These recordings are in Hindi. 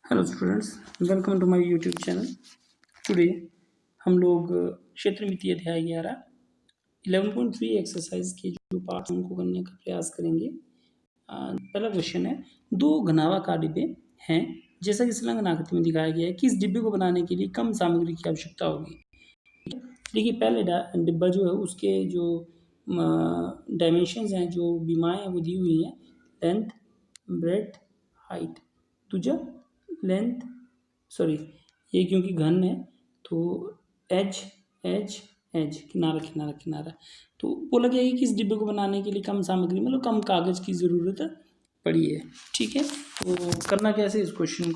Hello students, welcome to my YouTube channel. Today हम लोग क्षेत्र मिति अध्याय 11 11.3 एक्सरसाइज के जो पार्ट उनको करने का प्रयास करेंगे। पहला क्वेश्चन है, दो घनावाकार डिब्बे हैं जैसा कि संलग्न आकृति में दिखाया गया है कि इस डिब्बे को बनाने के लिए कम सामग्री की आवश्यकता होगी। देखिए, पहले डिब्बा जो है उसके जो डायमेंशंस हैं, जो बीमाएँ हैं वो दी हुई हैं, लेंथ, ब्रेड्थ, हाइट। दूसरा लेंथ, सॉरी ये क्योंकि घन है तो एच एच एच किनारा किनारा किनारा। तो बोला गया है कि इस डिब्बे को बनाने के लिए कम सामग्री मतलब कम कागज़ की ज़रूरत पड़ी है। ठीक है, तो करना कैसे इस क्वेश्चन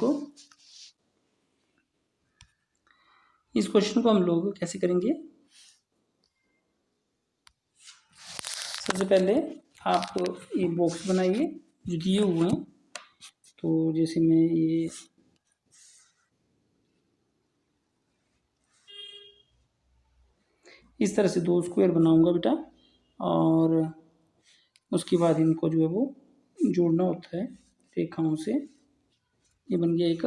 को हम लोग कैसे करेंगे। सबसे पहले आप ये बॉक्स बनाइए जो दिए हुए हैं। तो जैसे मैं ये इस तरह से दो स्क्वायर बनाऊंगा बेटा, और उसके बाद इनको जो है वो जोड़ना होता है रेखाओं से। ये बन गया एक।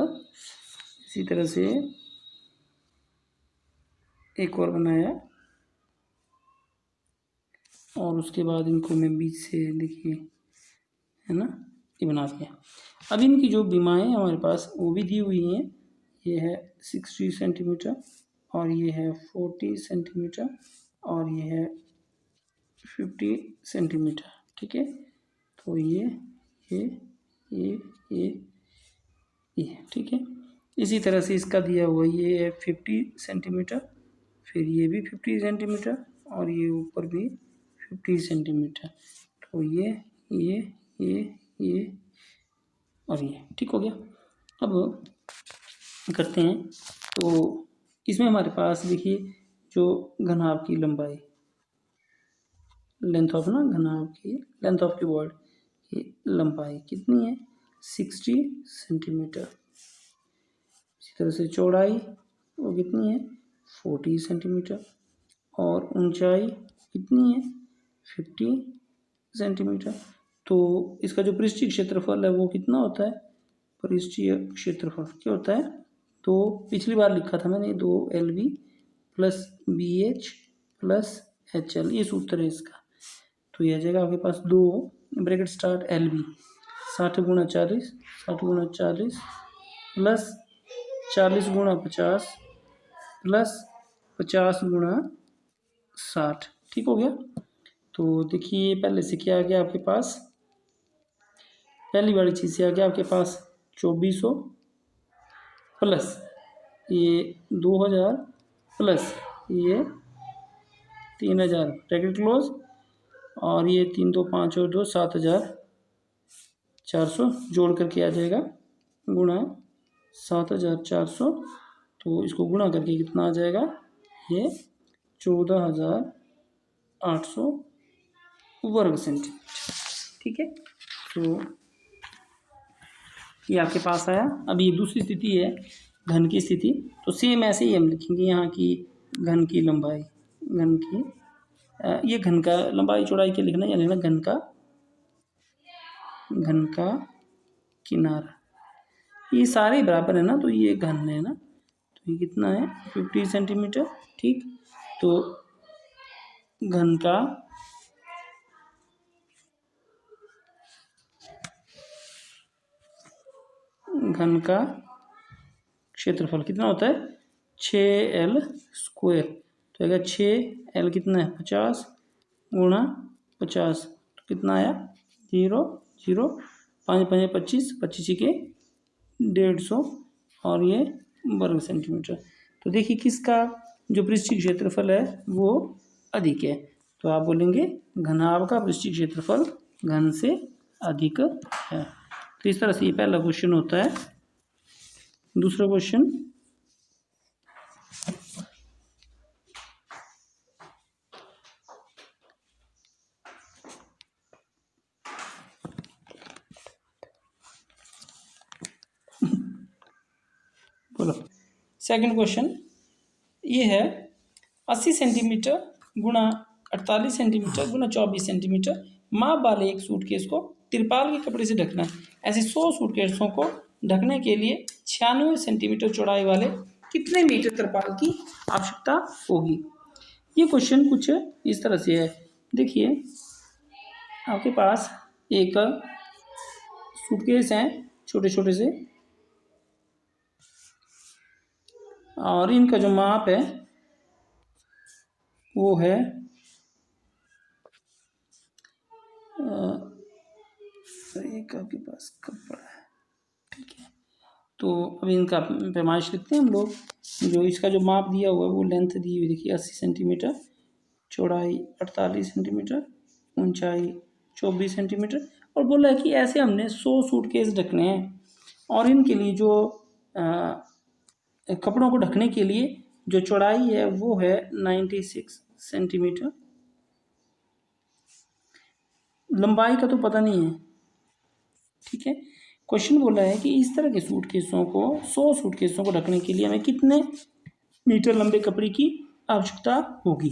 इसी तरह से एक और बनाया और उसके बाद इनको मैं बीच से, देखिए है ना, ये बना दिया। अब इनकी जो बीमाएँ हैं हमारे पास वो भी दी हुई हैं। ये है 60 सेंटीमीटर और ये है 40 सेंटीमीटर और ये है 50 सेंटीमीटर। ठीक है, तो ये ठीक है। इसी तरह से इसका दिया हुआ ये है 50 सेंटीमीटर, फिर ये भी 50 सेंटीमीटर और ये ऊपर भी 50 सेंटीमीटर। तो ये और ये ठीक हो गया। अब करते हैं, तो इसमें हमारे पास देखिए जो घनाभ की लंबाई, लेंथ ऑफ बॉर्ड की लंबाई कितनी है, 60 सेंटीमीटर। इसी तरह से चौड़ाई वो कितनी है, 40 सेंटीमीटर और ऊंचाई कितनी है, 50 सेंटीमीटर। तो इसका जो पृष्ठीय क्षेत्रफल है वो कितना होता है, पृष्ठीय क्षेत्रफल क्या होता है, तो पिछली बार लिखा था मैंने 2LB plus BH plus HL, ये सूत्र है इसका। तो यह जाएगा आपके पास 2 ब्रैकेट स्टार्ट LB 60 गुणा 40 प्लस 40 गुणा 50 प्लस 50 गुणा 60। ठीक हो गया। तो देखिए पहले से क्या आ गया आपके पास, पहली वाली चीज़ से आ गया आपके पास 2400 प्लस ये 2000 प्लस ये 3000 ब्रैकेट क्लोज, और ये 3 2 5 और 2 7400 जोड़ करके आ जाएगा गुणा 7400। तो इसको गुणा करके कितना आ जाएगा, ये 14800 वर्ग सेंटीमीटर। ठीक है, तो ये आपके पास आया। अब ये दूसरी स्थिति है घन की स्थिति, तो सेम ऐसे ही हम लिखेंगे यहाँ की घन की लंबाई, ये घन का लंबाई चौड़ाई के लिखना, या लिखना घन का किनारा। ये सारे बराबर है ना, तो ये घन है ना, तो ये कितना है 50 सेंटीमीटर। ठीक, तो घन का क्षेत्रफल कितना होता है, 6L स्क्वायर। तो अगर 6L कितना है 50 गुणा 50, तो कितना आया 0 0 5 5 25 25 के 150 और ये वर्ग सेंटीमीटर। तो देखिए किसका जो पृष्ठीय क्षेत्रफल है वो अधिक है, तो आप बोलेंगे घनाभ का पृष्ठीय क्षेत्रफल घन से अधिक है। तो इस तरह से ये पहला क्वेश्चन होता है। दूसरा क्वेश्चन, बोलो। सेकंड क्वेश्चन ये है 80 सेंटीमीटर गुणा 48 सेंटीमीटर गुणा 24 सेंटीमीटर माप वाले एक सूटकेस को तिरपाल के कपड़े से ढकना है। ऐसे 100 सूटकेसों को ढकने के लिए 96 सेंटीमीटर चौड़ाई वाले कितने मीटर तरपाल की आवश्यकता होगी। ये क्वेश्चन कुछ इस तरह से है। देखिए, आपके पास एक सूटकेस है छोटे छोटे से, और इनका जो माप है वो है एक आपके पास कब पड़ा है, ठीक है। तो अभी इनका पैमाइश लिखते हैं हम लोग। जो इसका जो माप दिया हुआ है वो लेंथ दी हुई देखिए 80 सेंटीमीटर, चौड़ाई 48 सेंटीमीटर, ऊंचाई 24 सेंटीमीटर, और बोला है कि ऐसे हमने 100 सूटकेस ढकने हैं, और इनके लिए जो कपड़ों को ढकने के लिए जो चौड़ाई है वो है 96 सेंटीमीटर। लंबाई का तो पता नहीं है, ठीक है। क्वेश्चन बोला है कि इस तरह के सूटकेसों को 100 सूटकेसों को ढकने के लिए हमें कितने मीटर लंबे कपड़े की आवश्यकता होगी।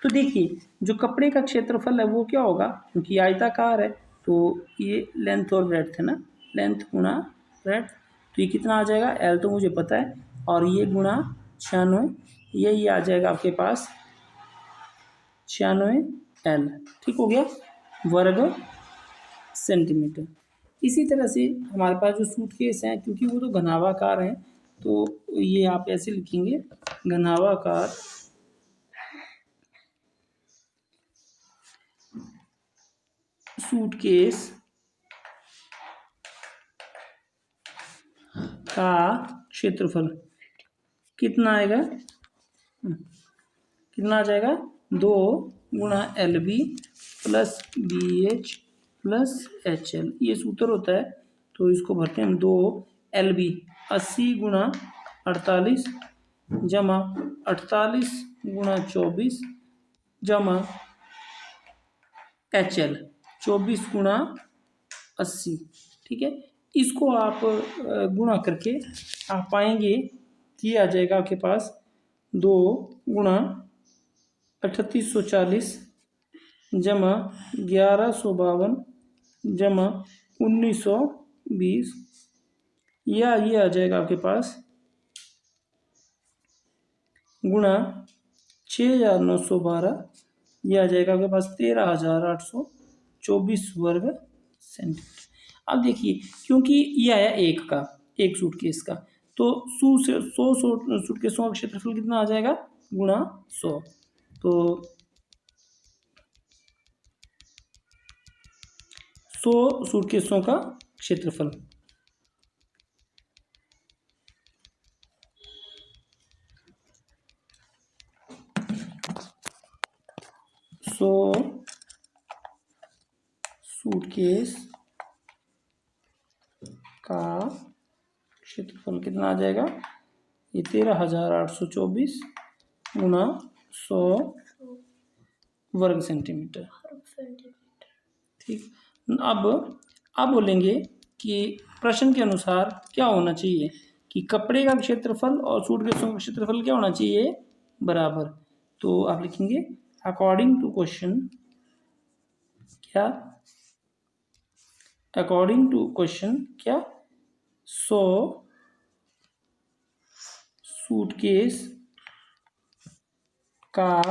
तो देखिए, जो कपड़े का क्षेत्रफल है वो क्या होगा, क्योंकि आयताकार है तो ये लेंथ और ब्रेड्थ है ना, लेंथ गुणा ब्रेड्थ, तो ये कितना आ जाएगा, एल तो मुझे पता है, और ये गुणा 96, यही आ जाएगा आपके पास 96 एल, ठीक हो गया, वर्ग सेंटीमीटर। इसी तरह से हमारे पास जो सूटकेस हैं, क्योंकि वो तो घनावाकार हैं, तो ये आप ऐसे लिखेंगे, घनावाकार सूटकेस का क्षेत्रफल कितना आएगा, कितना आ जाएगा, 2 गुणा L B plus B H plus H L, ये सूत्र होता है। तो इसको भरते हैं हम, 2 एल बी 80 गुणा 48 जमा 48 गुणा 24 जमा एच एल 24 गुणा 80, ठीक है। इसको आप गुणा करके आप पाएंगे कि आ जाएगा आपके पास 2 गुणा 3840 जमा 1152 जमा 1920, या ये आ जाएगा आपके पास गुणा 6912, यह आ जाएगा आपके पास 13824 वर्ग सेंटीमीटर। अब देखिए, क्योंकि ये आया एक सूटकेस का, तो 100 सूटकेसों का क्षेत्रफल कितना आ जाएगा, गुणा 100, तो 100 सूटकेसों का क्षेत्रफल, सूटकेस का क्षेत्रफल कितना आ जाएगा, ये 13824 गुणा 100 वर्ग सेंटीमीटर, ठीक। अब बोलेंगे कि प्रश्न के अनुसार क्या होना चाहिए, कि कपड़े का क्षेत्रफल और सूटकेसों का क्षेत्रफल क्या होना चाहिए, बराबर। तो आप लिखेंगे अकॉर्डिंग टू क्वेश्चन, क्या, अकॉर्डिंग टू क्वेश्चन क्या, 100 सूटकेस का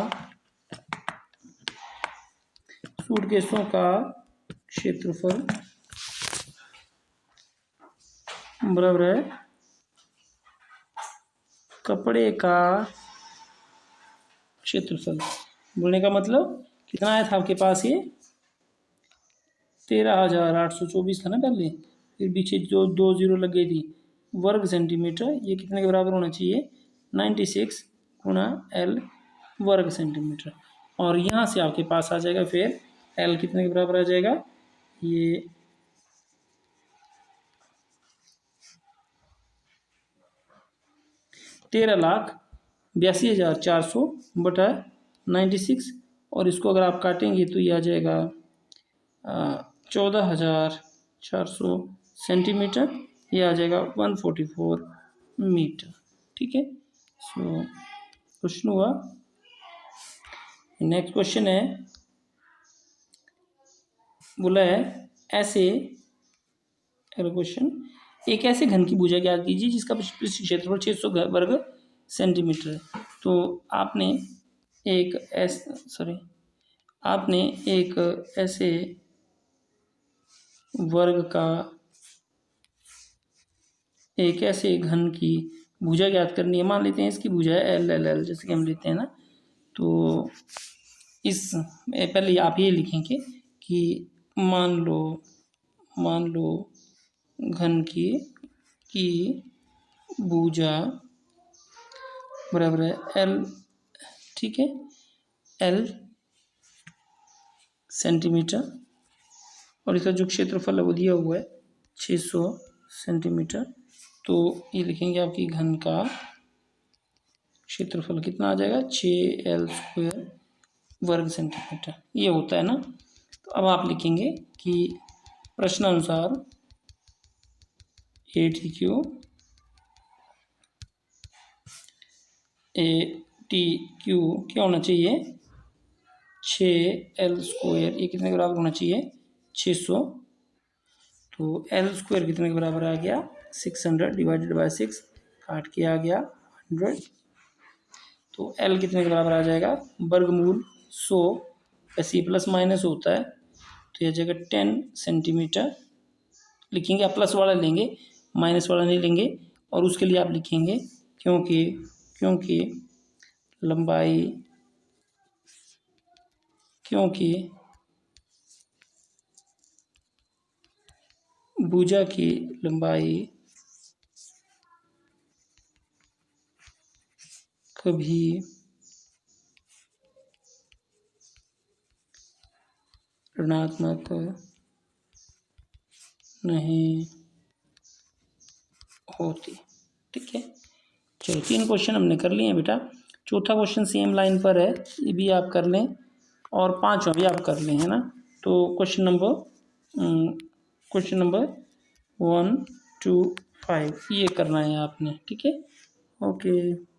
सूटकेसों का क्षेत्रफल बराबर है कपड़े का क्षेत्रफल। बोलने का मतलब कितना आया था आपके पास, ये 13824 था ना पहले, फिर पीछे जो 2 जीरो लग गई थी, वर्ग सेंटीमीटर, ये कितने के बराबर होना चाहिए, 96 गुणा एल वर्ग सेंटीमीटर, और यहाँ से आपके पास आ जाएगा फिर एल कितने के बराबर आ जाएगा, ये 13,82,400 बटा 96, और इसको अगर आप काटेंगे तो ये आ जाएगा 14,400 सेंटीमीटर, ये आ जाएगा 144 मीटर, ठीक है। सो क्वेश्चन हुआ। नेक्स्ट क्वेश्चन है, बोला है अगला क्वेश्चन, एक ऐसे घन की भुजा ज्ञात कीजिए जिसका पृष्ठ क्षेत्रफल 600 वर्ग सेंटीमीटर है। तो आपने एक ऐसे वर्ग का एक ऐसे घन की भुजा ज्ञात करनी है। मान लेते हैं इसकी भुजा है एल एल एल, जैसे कि हम लेते हैं ना। तो इस पहले आप ये लिखेंगे कि मान लो घन की भुजा बराबर है एल, ठीक है, एल सेंटीमीटर, और इसका जो क्षेत्रफल है वो दिया हुआ है 600 सेंटीमीटर। तो ये लिखेंगे आपकी घन का क्षेत्रफल कितना आ जाएगा, 6L² वर्ग सेंटीमीटर, ये होता है ना। तो अब आप लिखेंगे कि प्रश्नानुसार ATQ क्या होना चाहिए, 6L², ये कितने के बराबर होना चाहिए, 600। तो L² कितने के बराबर आ गया, 600 डिवाइडेड बाय 6, काट के आ गया 100। तो L कितने के बराबर आ जाएगा, वर्गमूल 100, ऐसे प्लस माइनस होता है, तो यह जगह 10 सेंटीमीटर लिखेंगे। आप प्लस वाला लेंगे, माइनस वाला नहीं लेंगे। और उसके लिए आप लिखेंगे क्योंकि भुजा की लंबाई कभी ऋणात्मक नहीं होती, ठीक है। चलो 3 क्वेश्चन हमने कर लिए हैं बेटा। चौथा क्वेश्चन सेम लाइन पर है, ये भी आप कर लें, और 5वां भी आप कर लें, है ना। तो क्वेश्चन नंबर 1 2 5 ये करना है आपने, ठीक है। ओके।